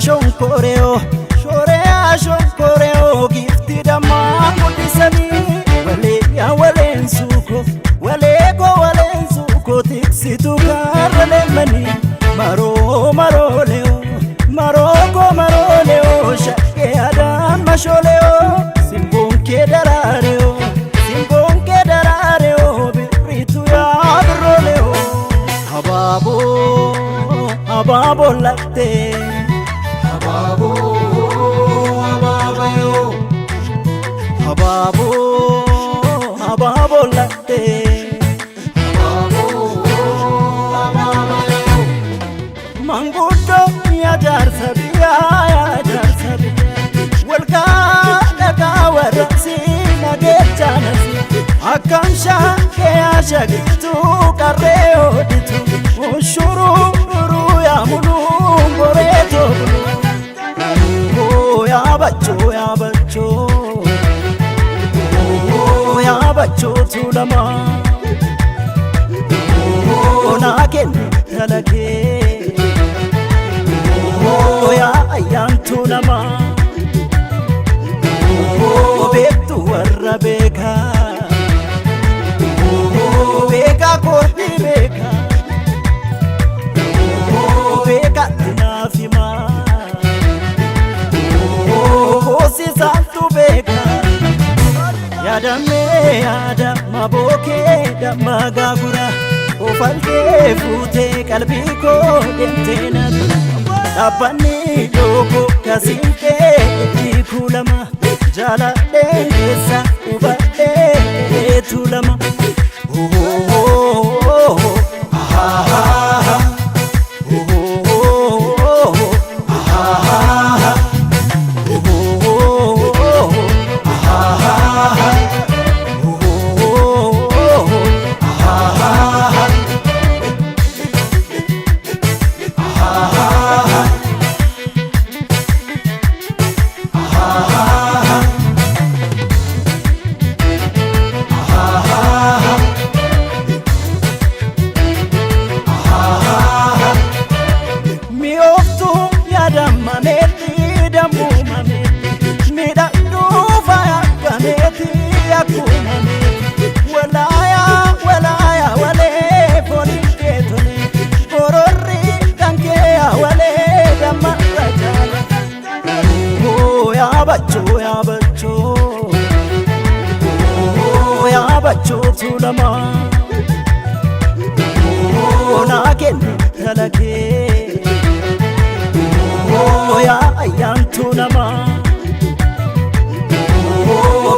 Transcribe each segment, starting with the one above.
shonkoreo shorea shonkoreo gifti damma kudisani walensuko tiksitu karlemani maro leo shakke adam masholeo simbonke darareo biritu ya biroleo hababo latte hababo latte mangudo ya jarsabiya walka daga warasi nagejanasi akamsha ke ashagitu kareo ditu ushuru ya mulungu reto ya bacho tulama naken talake ya ayam tulama betu warra beka korti beka tinafima si santu beka yada maboke damma gagura ofalte fute kalbi ko dentena abani logo kasinte dikulama jala desa ubate tulama ya bacho tulama naken talake ya ayam tulama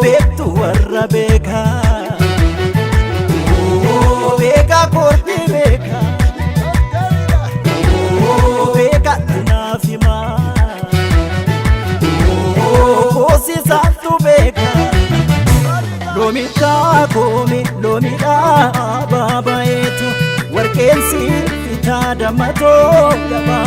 betu warra beka korti beka tinafima si santu beka lomita baba yetu warkensi ita damato gaba